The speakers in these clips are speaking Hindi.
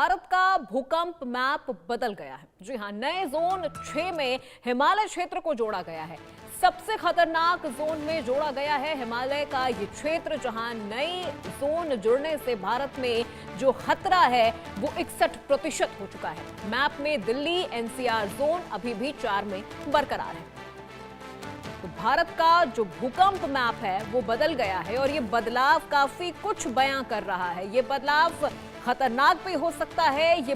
भारत का भूकंप मैप बदल गया है। जी हां, नए जोन 6 में हिमालय क्षेत्र को जोड़ा गया है। सबसे खतरनाक जोन में जोड़ा गया है हिमालय का ये क्षेत्र, जहां नए जोन जुड़ने से भारत में जो खतरा है वो 61% हो चुका है। मैप में दिल्ली एनसीआर जोन अभी भी 4 में बरकरार है। तो भारत का जो भूकंप मैप है वो बदल गया है और ये बदलाव काफी कुछ बयां कर रहा है। ये बदलाव खतरनाक भी हो सकता है। ये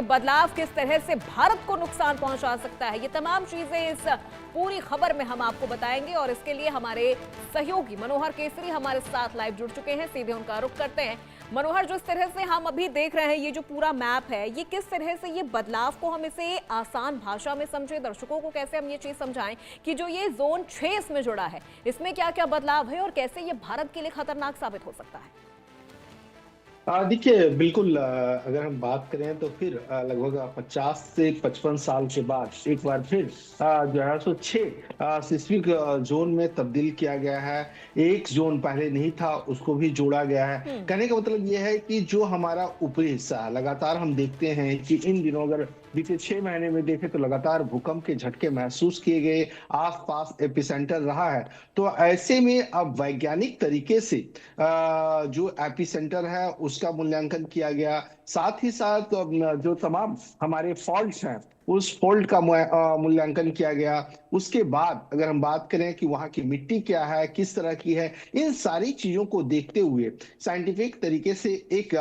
बदलाव किस तरह से भारत को नुकसान पहुंचा सकता है, ये तमाम चीजें इस पूरी खबर में हम आपको बताएंगे। और इसके लिए हमारे सहयोगी मनोहर केसरी हमारे साथ लाइव जुड़ चुके हैं। सीधे उनका रुख करते हैं। मनोहर, जिस तरह से हम अभी देख रहे हैं ये जो पूरा मैप है, ये किस तरह से ये बदलाव को हम इसे आसान भाषा में समझे, दर्शकों को कैसे हम ये चीज समझाएं कि जो ये जोन 6 इसमें जुड़ा है, इसमें क्या क्या बदलाव है और कैसे ये भारत के लिए खतरनाक साबित हो सकता है? देखिए, बिल्कुल अगर हम बात करें तो फिर लगभग 50 से 55 साल के बाद एक बार फिर जो है सो 6 सिस्मिक जोन में तब्दील किया गया है। एक जोन पहले नहीं था, उसको भी जोड़ा गया है। कहने का मतलब ये है कि जो हमारा ऊपरी हिस्सा लगातार हम देखते हैं कि इन दिनों अगर बीते 6 महीने में देखें तो लगातार भूकंप के झटके महसूस किए गए, आसपास एपिसेंटर रहा है। तो ऐसे में अब वैज्ञानिक तरीके से जो एपिसेंटर है उसका मूल्यांकन किया गया। साथ ही साथ जो तमाम हमारे फॉल्ट्स हैं उस फॉल्ट का मूल्यांकन किया गया। उसके बाद अगर हम बात करें कि वहां की मिट्टी क्या है, किस तरह की है, इन सारी चीजों को देखते हुए साइंटिफिक तरीके से एक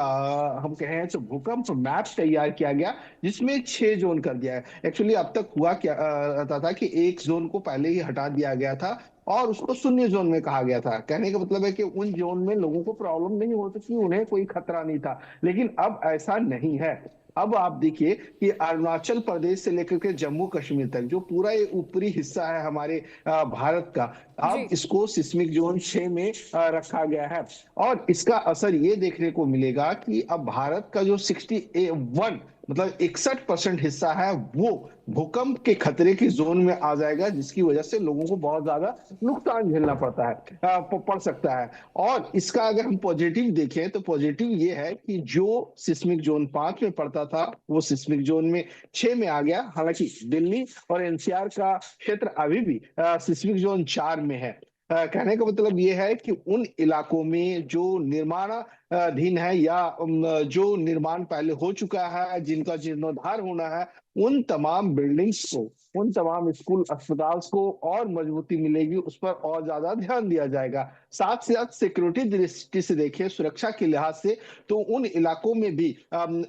हम कहें तो भूकंप मैप तैयार किया गया, जिसमें 6 जोन कर दिया है। एक्चुअली अब तक हुआ क्या रहता था कि एक जोन को पहले ही हटा दिया गया था और उसको शून्य जोन में कहा गया था। कहने का मतलब है कि उन जोन में लोगों को प्रॉब्लम नहीं हो सकती, उन्हें कोई खतरा नहीं था। लेकिन अब ऐसा नहीं है। अब आप देखिए कि अरुणाचल प्रदेश से लेकर के जम्मू कश्मीर तक जो पूरा ये ऊपरी हिस्सा है हमारे भारत का, अब इसको सिस्मिक जोन 6 में रखा गया है। और इसका असर ये देखने को मिलेगा कि अब भारत का जो 61 मतलब 61% हिस्सा है वो भूकंप के खतरे की जोन में आ जाएगा, जिसकी वजह से लोगों को बहुत ज्यादा नुकसान झेलना पड़ सकता है। और इसका अगर हम पॉजिटिव देखें तो पॉजिटिव ये है कि जो सिस्मिक जोन 5 में पड़ता था वो सिस्मिक जोन में 6 में आ गया। हालांकि दिल्ली और एनसीआर का क्षेत्र अभी भी सिस्मिक जोन 4 में है। कहने का मतलब ये है कि उन इलाकों में जो निर्माणाधीन है या जो निर्माण पहले हो चुका है, जिनका जीर्णोद्धार होना है, उन तमाम बिल्डिंग्स को, उन तमाम स्कूल अस्पताल को और मजबूती मिलेगी, उस पर और ज्यादा ध्यान दिया जाएगा। साथ ही साथ सिक्योरिटी दृष्टि से देखें, सुरक्षा के लिहाज से, तो उन इलाकों में भी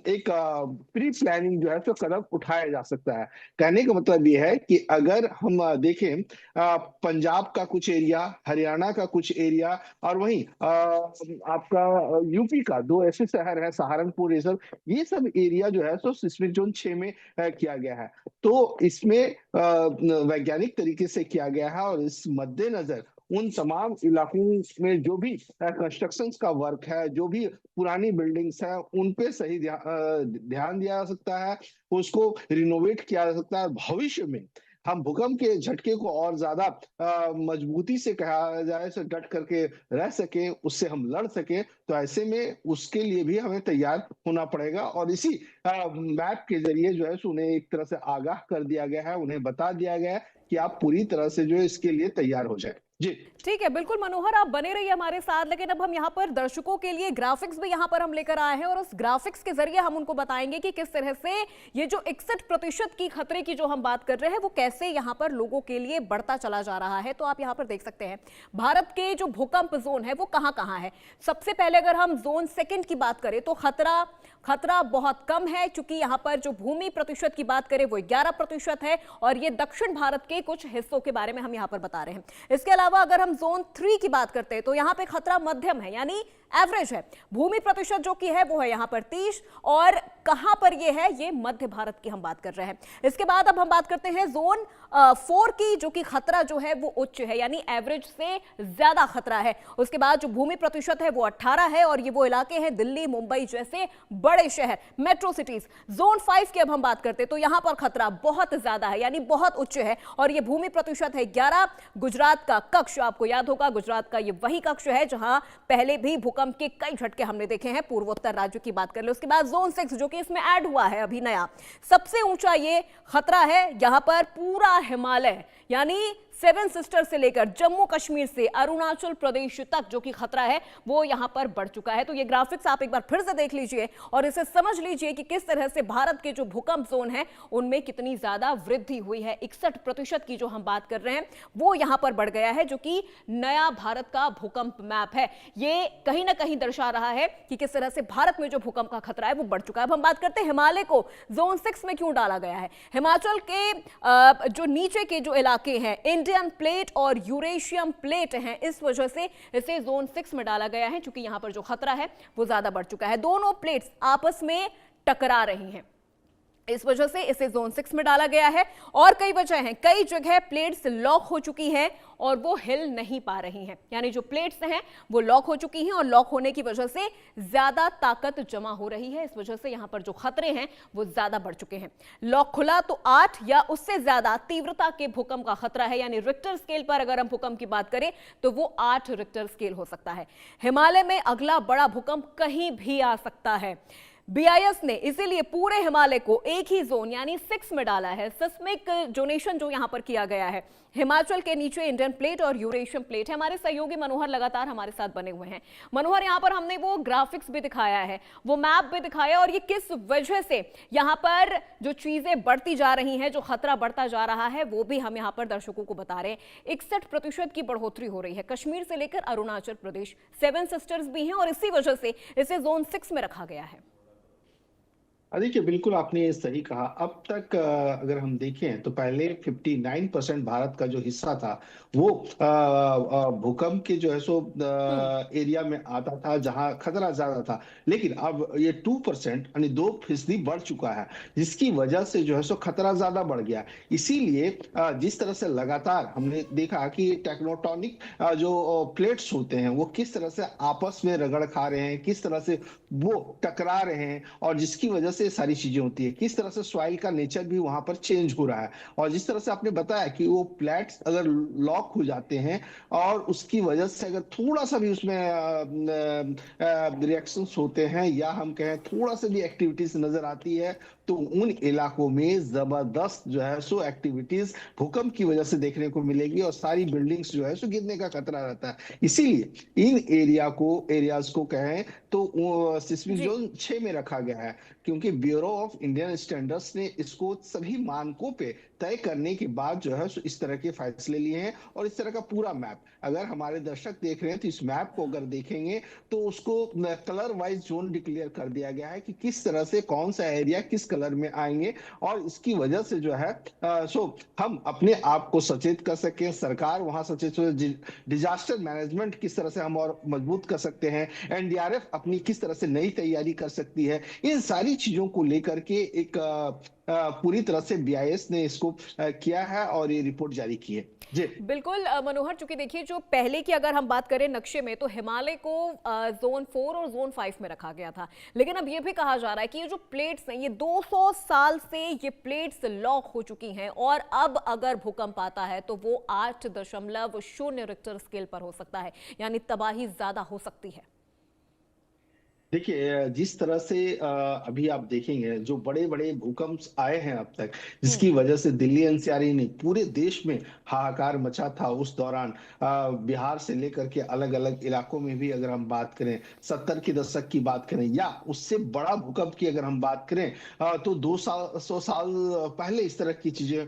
एक प्री प्लानिंग जो है तो कदम उठाया जा सकता है। कहने का मतलब ये है कि अगर हम देखें पंजाब का कुछ एरिया, हरियाणा का कुछ एरिया और वहीं आपका यूपी का 2 ऐसे शहर है, सहारनपुर, ये सब एरिया जो है तो सिस्मिक जोन 6 में किया गया है। तो इसमें वैज्ञानिक तरीके से किया गया है और इस मद्देनजर उन तमाम इलाकों में जो भी कंस्ट्रक्शन का वर्क है, जो भी पुरानी बिल्डिंग्स है, उन पे सही ध्यान दिया जा सकता है, उसको रिनोवेट किया जा सकता है। भविष्य में हम भूकंप के झटके को और ज्यादा मजबूती से कहा जाए तो डट करके रह सके, उससे हम लड़ सके, तो ऐसे में उसके लिए भी हमें तैयार होना पड़ेगा। और इसी मैप के जरिए जो है उन्हें एक तरह से आगाह कर दिया गया है, उन्हें बता दिया गया है कि आप पूरी तरह से जो है इसके लिए तैयार हो जाए। जी ठीक है, बिल्कुल मनोहर, आप बने रहिए हमारे साथ। लेकिन अब हम यहाँ पर दर्शकों के लिए ग्राफिक्स भी यहाँ पर हम लेकर आए हैं और उस ग्राफिक्स के जरिए हम उनको बताएंगे कि किस तरह से ये जो 61% की खतरे की जो हम बात कर रहे हैं वो कैसे यहाँ पर लोगों के लिए बढ़ता चला जा रहा है। तो आप यहाँ पर देख सकते हैं भारत के जो भूकंप जोन है वो कहाँ कहाँ है। सबसे पहले अगर हम जोन 2 की बात करें तो खतरा बहुत कम है, क्योंकि यहाँ पर जो भूमि प्रतिशत की बात करें वो 11% है और ये दक्षिण भारत के कुछ हिस्सों के बारे में हम यहाँ पर बता रहे हैं। इसके अलावा अगर हम जोन 3 की बात करते हैं तो यहाँ पे खतरा मध्यम है, यानी एवरेज है। भूमि प्रतिशत जो की है वो है यहाँ पर 30 और कहां पर ये है, ये मध्य भारत की हम बात कर रहे हैं। इसके बाद अब हम बात करते हैं जोन 4 की, जो कि खतरा जो है वो उच्च है, यानी एवरेज से ज्यादा खतरा है। उसके बाद जो भूमि प्रतिशत है वो 18 है और ये वो इलाके हैं दिल्ली, मुंबई जैसे बड़े शहर, मेट्रो सिटीज। जोन 5 की अब हम बात करते हैं तो यहां पर खतरा बहुत ज्यादा है, यानी बहुत उच्च है और ये भूमि प्रतिशत है 11। गुजरात का कक्ष, आपको याद होगा गुजरात का ये वही कक्ष है जहां पहले भी भूकंप भूकंप के कई झटके हमने देखे हैं। पूर्वोत्तर राज्यों की बात कर ले, उसके बाद जोन 6 जो कि इसमें ऐड हुआ है अभी नया, सबसे ऊंचा ये खतरा है। यहां पर पूरा हिमालय यानी सेवन सिस्टर से लेकर जम्मू कश्मीर से अरुणाचल प्रदेश तक जो कि खतरा है वो यहां पर बढ़ चुका है। तो ये ग्राफिक्स आप एक बार फिर से देख लीजिए और इसे समझ लीजिए कि किस तरह से भारत के जो भूकंप जोन है उनमें कितनी ज्यादा वृद्धि हुई है। 61% की जो हम बात कर रहे हैं वो यहां पर बढ़ गया है, जो कि नया भारत का भूकंप मैप है। ये कहीं ना कहीं दर्शा रहा है कि किस तरह से भारत में जो भूकंप का खतरा है वो बढ़ चुका है। अब हम बात करते हैं हिमालय को जोन 6 में क्यों डाला गया है। हिमाचल के जो नीचे के जो इलाके हैं, इंडियन प्लेट और यूरेशियम प्लेट हैं, इस वजह से इसे जोन 6 में डाला गया है, क्योंकि यहां पर जो खतरा है वो ज्यादा बढ़ चुका है। दोनों प्लेट्स आपस में टकरा रही हैं, इस वजह से इसे जोन 6 में डाला गया है। और कई वजह हैं, कई जगह प्लेट्स लॉक हो चुकी हैं और वो हिल नहीं पा रही हैं, यानी जो प्लेट्स हैं वो लॉक हो चुकी हैं और लॉक होने की वजह से ज्यादा ताकत जमा हो रही है। इस वजह से यहां पर जो खतरे हैं वो ज्यादा बढ़ चुके हैं। लॉक खुला तो 8 या उससे ज्यादा तीव्रता के भूकंप का खतरा है, यानी रिक्टर स्केल पर अगर हम भूकंप की बात करें तो वो 8 रिक्टर स्केल हो सकता है। हिमालय में अगला बड़ा भूकंप कहीं भी आ सकता है। बीआईएस ने इसीलिए पूरे हिमालय को एक ही जोन यानी 6 में डाला है। सिस्मिक जोनेशन जो यहां पर किया गया है, हिमाचल के नीचे इंडियन प्लेट और यूरेशियन प्लेट है। हमारे सहयोगी मनोहर लगातार हमारे साथ बने हुए हैं। मनोहर, यहां पर हमने वो ग्राफिक्स भी दिखाया है, वो मैप भी दिखाया, और ये किस वजह से यहां पर जो चीजें बढ़ती जा रही हैं, जो खतरा बढ़ता जा रहा है, वो भी हम यहां पर दर्शकों को बता रहे हैं। 61% की बढ़ोतरी हो रही है, कश्मीर से लेकर अरुणाचल प्रदेश, सेवन सिस्टर्स भी हैं, और इसी वजह से इसे जोन 6 में रखा गया है। देखिए, बिल्कुल आपने ये सही कहा। अब तक अगर हम देखें तो पहले 59% भारत का जो हिस्सा था वो भूकंप के जो है सो एरिया में आता था, जहां खतरा ज्यादा था। लेकिन अब ये 2% यानी 2% बढ़ चुका है, जिसकी वजह से जो है सो खतरा ज्यादा बढ़ गया। इसीलिए जिस तरह से लगातार हमने देखा कि टेक्टोनिक जो प्लेट्स होते हैं वो किस तरह से आपस में रगड़ खा रहे हैं, किस तरह से वो टकरा रहे हैं, और जिसकी वजह से सारी चीजें होती है। किस तरह से सॉइल का नेचर भी वहां पर चेंज हो रहा है, और जिस तरह से आपने बताया कि वो प्लेट्स अगर लॉक हो जाते हैं और उसकी वजह से अगर थोड़ा सा भी उसमें रिएक्शंस होते हैं, या हम कहें थोड़ा सा भी एक्टिविटीज नजर आती है, तो उन इलाकों में जबरदस्त जो है सो एक्टिविटीज भूकंप की वजह से देखने को मिलेगी, और सारी बिल्डिंग्स जो है सो गिरने का खतरा रहता है। इसीलिए इन एरियाज को कहें तो सिस्मिक जोन 6 में रखा गया है, क्योंकि ब्यूरो ऑफ इंडियन स्टैंडर्ड्स ने इसको सभी मानकों पे तय करने के बाद जो है इस तरह के फैसले लिए हैं। और इस तरह का पूरा मैप, अगर हमारे दर्शक देख रहे हैं तो इस मैप को अगर देखेंगे तो उसको कलर वाइज जोन डिक्लेयर कर दिया गया है कि किस तरह से कौन सा एरिया किस कलर में आएंगे, और इसकी वजह से जो है हम अपने आप को सचेत कर सकें, सरकार वहां सचेत हो, डिजास्टर मैनेजमेंट किस तरह से हम और मजबूत कर सकते हैं, एनडीआरएफ अपनी किस तरह से नई तैयारी कर सकती है, इन सारी चीजों को लेकर के एक पूरी तरह से बीआईएस ने इसको किया है और ये रिपोर्ट जारी की है। जी बिल्कुल मनोहर, चूंकि देखिए जो पहले की अगर हम बात करें नक्शे में, तो हिमालय को जोन 4 और जोन 5 में रखा गया था। लेकिन अब यह भी कहा जा रहा है कि ये जो प्लेट्स हैं, ये 200 साल से ये प्लेट्स लॉक हो चुकी हैं, और अब अगर भूकंप आता है तो वो 8.0 रिक्टर स्केल पर हो सकता है, यानी तबाही ज्यादा हो सकती है। देखिए, जिस तरह से अभी आप देखेंगे जो बड़े बड़े भूकंप आए हैं अब तक, जिसकी वजह से दिल्ली एनसीआर नहीं पूरे देश में हाहाकार मचा था उस दौरान, बिहार से लेकर के अलग अलग इलाकों में भी अगर हम बात करें, 70 के दशक की बात करें या उससे बड़ा भूकंप की अगर हम बात करें, तो 200 साल पहले इस तरह की चीजें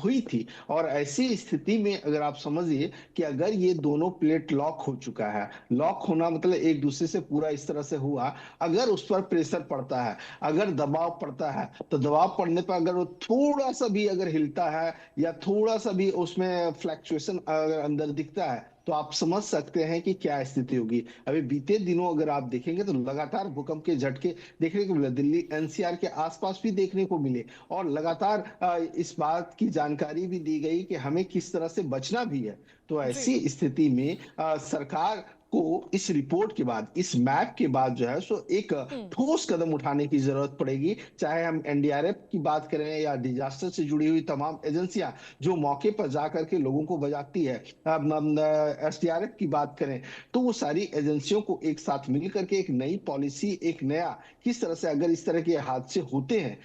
हुई थी। और ऐसी स्थिति में अगर आप समझिए कि अगर ये दोनों प्लेट लॉक हो चुका है, लॉक होना मतलब एक दूसरे से पूरा इस तरह से हुआ, अगर उस पर प्रेशर पड़ता है, अगर दबाव पड़ता है, तो दबाव पड़ने पर अगर वो थोड़ा सा भी अगर हिलता है या थोड़ा सा भी उसमें फ्लक्चुएशन अगर अंदर दिखता है, तो आप समझ सकते हैं कि क्या स्थिति होगी। अभी बीते दिनों अगर आप देखेंगे तो लगातार भूकंप के झटके देखने को मिले, दिल्ली एनसीआर के आसपास भी देखने को मिले, और लगातार इस बात की जानकारी भी दी गई कि हमें किस तरह से बचना भी है। तो ऐसी स्थिति में सरकार को इस रिपोर्ट के बाद, इस मैप के बाद जो है सो एक ठोस कदम उठाने की जरूरत पड़ेगी। चाहे हम एनडीआरएफ की बात करें या डिजास्टर से जुड़ी हुई तमाम एजेंसियां जो मौके पर जाकर के लोगों को बचाती है, एसडीआरएफ की बात करें, तो वो सारी एजेंसियों को एक साथ मिल करके एक नई पॉलिसी, एक नया किस तरह से अगर इस तरह के हादसे होते हैं,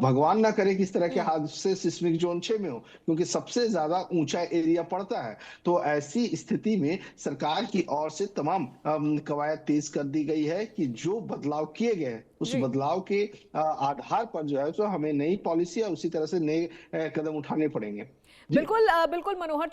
भगवान ना करे किस तरह के हादसे सिस्मिक जोन 6 में हो, क्योंकि सबसे ज्यादा ऊंचा एरिया पड़ता है। तो ऐसी स्थिति में सरकार की ओर से तमाम कवायद तेज कर दी गई है कि जो बदलाव किए गए हैं, उस जी बदलाव के आधार पर जो है सो हमें नई पॉलिसी और उसी तरह से नए कदम उठाने पड़ेंगे। जी। बिल्कुल मनोहर